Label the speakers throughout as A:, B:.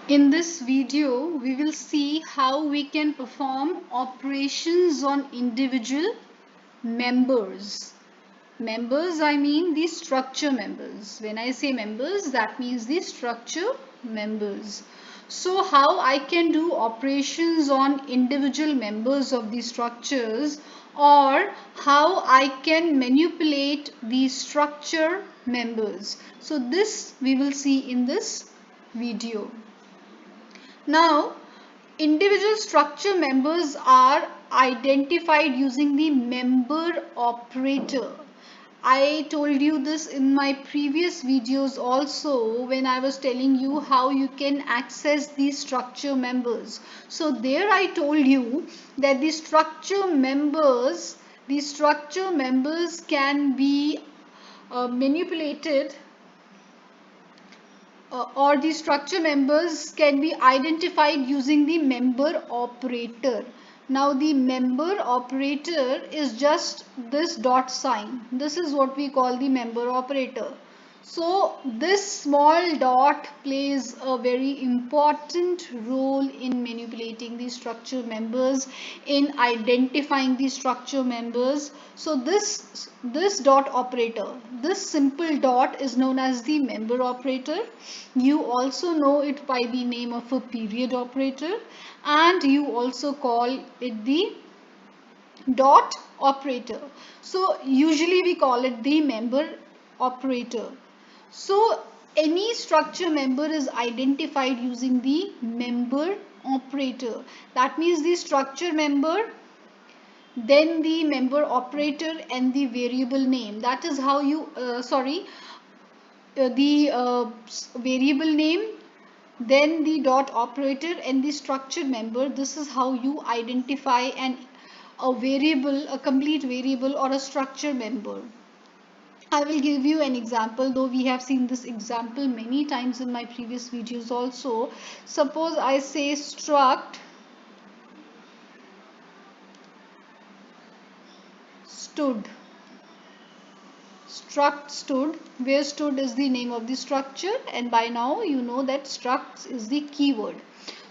A: In this video, we will see how we can perform operations on individual members. Members, I mean the structure members. When I say members, that means the structure members. So how I can do operations on individual members of the structures, or how I can manipulate the structure members. So this we will see in this video. Now, individual structure members are identified using the member operator. I told you this in my previous videos also when I was telling you how you can access these structure members. So there I told you that the structure members can be manipulated, or the structure members can be identified using the member operator. Now the member operator is just this dot sign. This is what we call the member operator. So this small dot plays a very important role in manipulating the structure members, in identifying the structure members. So this dot operator, this simple dot is known as the member operator. You also know it by the name of a period operator, and you also call it the dot operator. So usually we call it the member operator. So any structure member is identified using the member operator. That means the structure member, then the member operator, and the variable name. That is how you the variable name, then the dot operator, and the structured member. This is how you identify a variable, a complete variable, or a structure member. I will give you an example, though we have seen this example many times in my previous videos also. Suppose I say struct stood. Struct stood, where stood is the name of the structure, and by now you know that struct is the keyword.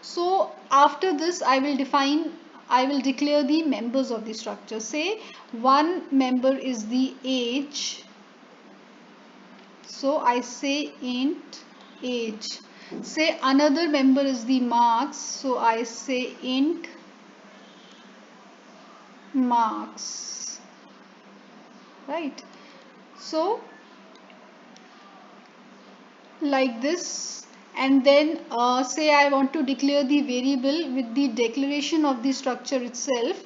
A: So after this I will declare the members of the structure. Say one member is the age, so I say int age. Say another member is the marks, so I say int marks, right? So like this. And then say I want to declare the variable with the declaration of the structure itself,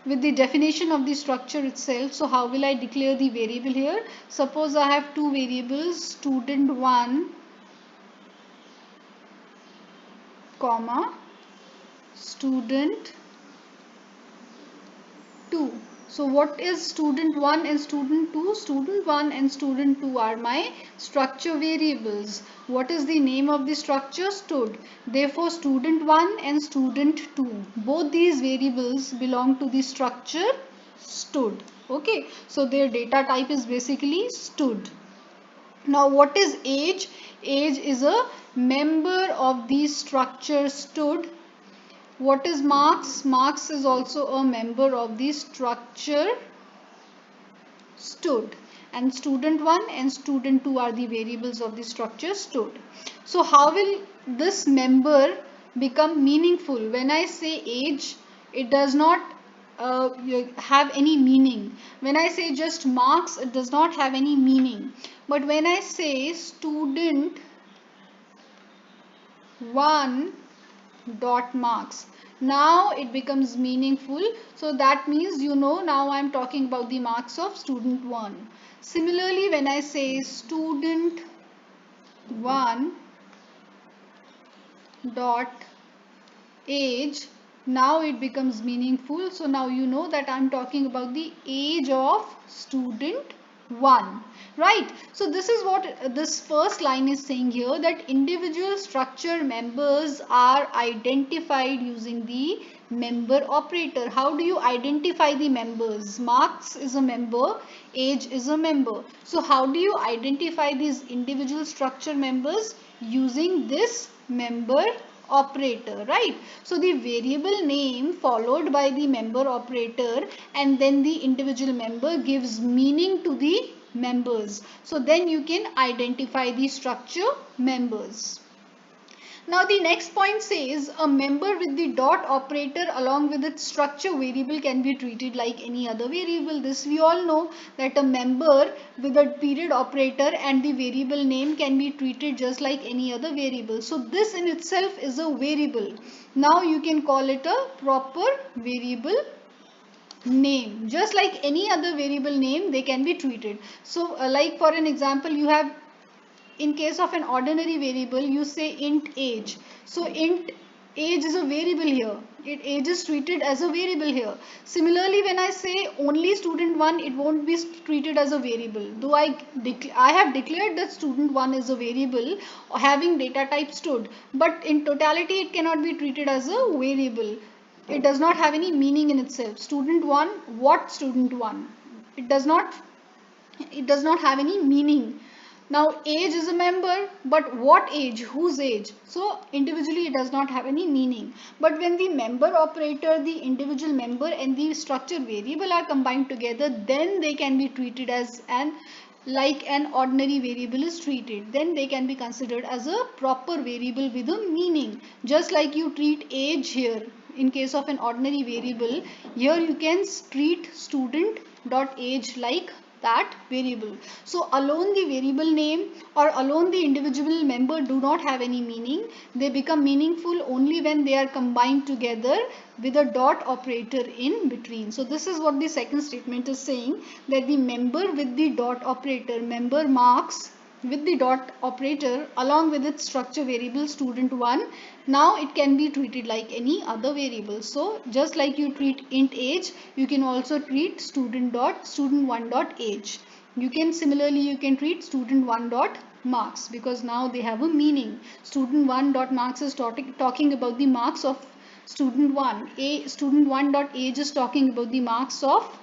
A: with the definition of the structure itself. So how will I declare the variable here? Suppose I have two variables, student1 comma student2. So what is student1 and student2? Student1 and student2 are my structure variables. What is the name of the structure? Stood. Therefore student1 and student2, both these variables belong to the structure stood. Okay, so their data type is basically stood. Now what is age? Age is a member of the structure stood. What is marks? Marks is also a member of the structure stood. And student1 and student2 are the variables of the structure stood. So how will this member become meaningful? When I say age, it does not have any meaning. When I say just marks, it does not have any meaning. But when I say student1 dot marks, now it becomes meaningful. So that means now I'm talking about the marks of student 1. Similarly, when I say student 1 dot age, now it becomes meaningful. So now you know that I'm talking about the age of student 1, right? So this is what this first line is saying here, that individual structure members are identified using the member operator. How do you identify the members? Marks is a member, age is a member. So how do you identify these individual structure members? Using this member operator, right? So the variable name followed by the member operator and then the individual member gives meaning to the members. So then you can identify the structure members. Now the next point says a member with the dot operator along with its structure variable can be treated like any other variable. This we all know, that a member with a period operator and the variable name can be treated just like any other variable. So this in itself is a variable. Now you can call it a proper variable name. Just like any other variable name, they can be treated. So like for an example, you have, in case of an ordinary variable, you say int age. So int age is a variable here. Age is treated as a variable here. Similarly, when I say only student1, it won't be treated as a variable. Though I have declared that student1 is a variable having data type stud, but in totality it cannot be treated as a variable. It does not have any meaning in itself. Student1, what student1? It does not have any meaning. Now age is a member, but what age? Whose age? So individually it does not have any meaning. But when the member operator, the individual member and the structure variable are combined together, then they can be treated as like an ordinary variable is treated. Then they can be considered as a proper variable with a meaning. Just like you treat age here in case of an ordinary variable, here you can treat student dot age like that variable. So alone the variable name or alone the individual member do not have any meaning. They become meaningful only when they are combined together with a dot operator in between. So this is what the second statement is saying, that the member with the dot operator, member marks with the dot operator along with its structure variable student1, now it can be treated like any other variable. So just like you treat int age, you can also treat student1 dot age. You can similarly you can treat student1 dot marks, because now they have a meaning. Student1 dot marks is talking about the marks of student1. Student1 dot age is talking about the marks of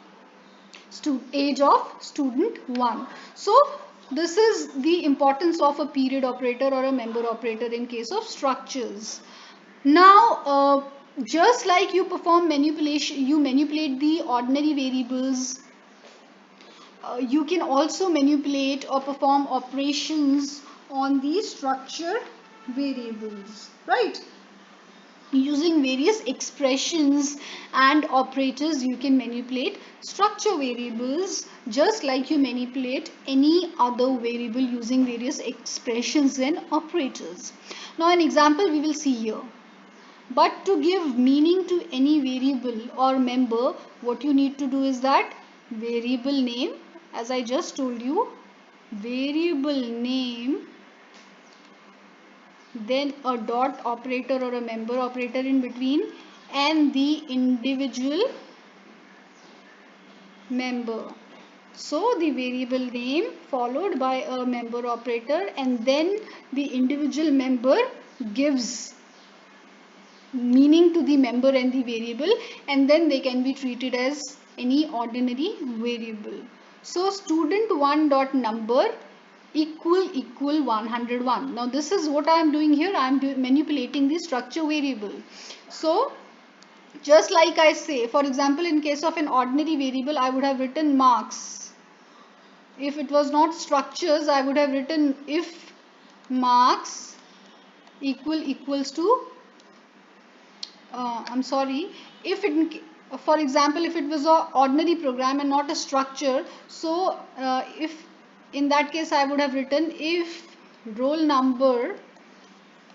A: age of student1. So this is the importance of a period operator or a member operator in case of structures. Now just like you perform manipulation, you manipulate the ordinary variables, you can also manipulate or perform operations on the structure variables, right? Using various expressions and operators, you can manipulate structure variables just like you manipulate any other variable using various expressions and operators. Now an example we will see here. But to give meaning to any variable or member, what you need to do is that variable name, as I just told you, variable name, then a dot operator or a member operator in between, and the individual member. So the variable name followed by a member operator and then the individual member gives meaning to the member and the variable, and then they can be treated as any ordinary variable. So student1 dot number equal 101. Now this is what I am doing here. I am manipulating the structure variable. So just like I say, for example, in case of an ordinary variable, I would have written marks. If it was not structures, I would have written if marks equals to I'm sorry, if it, for example, if it was an ordinary program and not a structure, so if in that case I would have written if roll number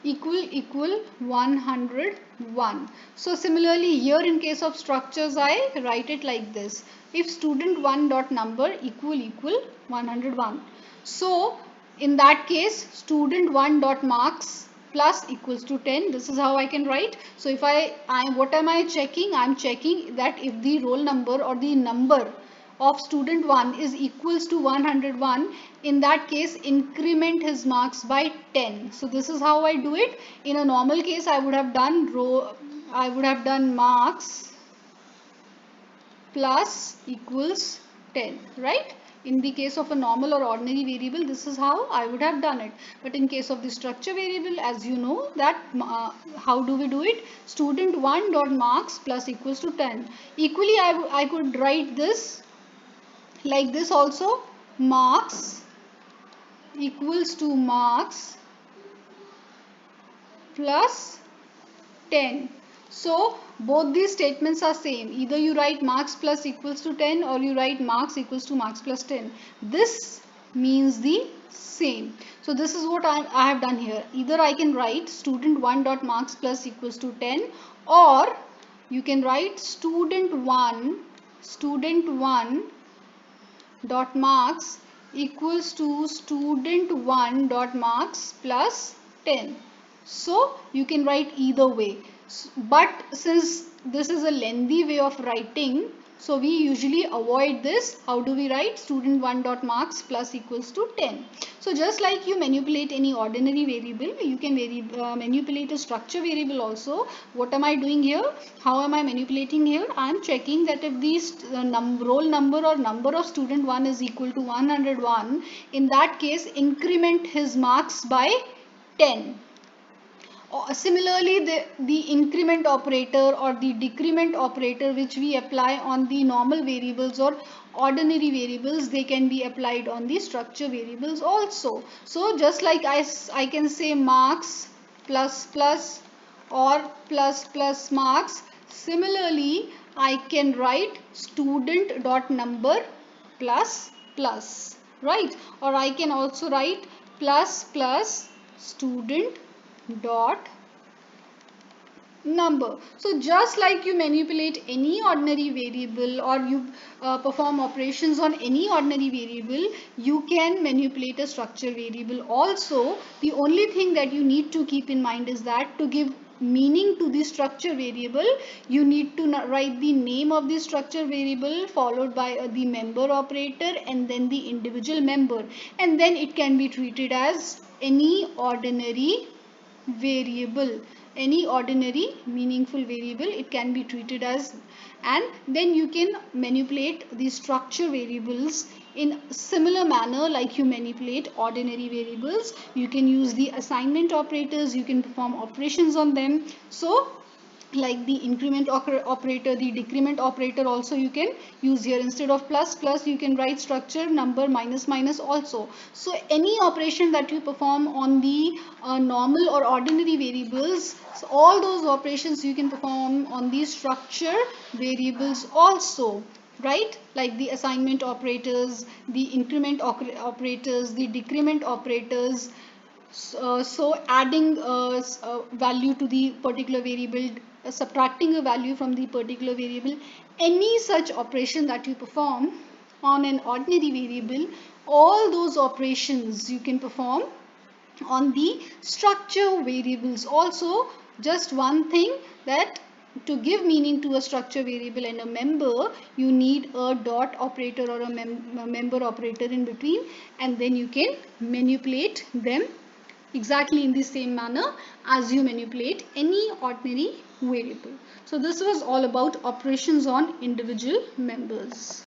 A: equal 101. So similarly here in case of structures, I write it like this: if student1 dot number equal 101. So in that case student1 dot marks plus equals to 10. This is how I can write. So if what am I checking? I am checking that if the roll number or the number of student1 is equals to 101, in that case increment his marks by 10. So this is how I do it. In a normal case I would have done marks plus equals 10, right? In the case of a normal or ordinary variable, this is how I would have done it. But in case of the structure variable, as you know that how do we do it? Student1 dot marks plus equals to 10. Equally, I could write this like this also. Marks equals to marks plus 10. So both these statements are same. Either you write marks plus equals to 10 or you write marks equals to marks plus 10. This means the same. So this is what I have done here. Either I can write student1 dot marks plus equals to 10, or you can write student1 dot marks equals to student1 dot marks plus 10. So you can write either way, but since this is a lengthy way of writing, so we usually avoid this. How do we write? Student1 dot marks plus equals to 10. So just like you manipulate any ordinary variable, you can manipulate a structure variable also. What am I doing here? How am I manipulating here? I am checking that if the roll number or number of student 1 is equal to 101, in that case increment his marks by 10. Similarly, the increment operator or the decrement operator which we apply on the normal variables or ordinary variables, they can be applied on the structure variables also. So just like I can say marks plus plus or plus plus marks, similarly I can write student dot number plus plus, right? Or I can also write plus plus student dot number. So just like you manipulate any ordinary variable or you perform operations on any ordinary variable, you can manipulate a structure variable also. The only thing that you need to keep in mind is that to give meaning to the structure variable, you need to write the name of the structure variable followed by the member operator and then the individual member, and then it can be treated as any ordinary variable, any ordinary meaningful variable it can be treated as. And then you can manipulate the structure variables in similar manner like you manipulate ordinary variables. You can use the assignment operators, you can perform operations on them. So like the increment operator, the decrement operator also you can use here. Instead of plus plus, you can write structure number minus minus also. So any operation that you perform on the normal or ordinary variables, so all those operations you can perform on the structure variables also, right? Like the assignment operators, the increment operators, the decrement operators. So adding value to the particular variable, subtracting a value from the particular variable, any such operation that you perform on an ordinary variable, all those operations you can perform on the structure variables also. Just one thing, that to give meaning to a structure variable and a member, you need a dot operator or a member operator in between, and then you can manipulate them exactly in the same manner as you manipulate any ordinary variable. So this was all about operations on individual members.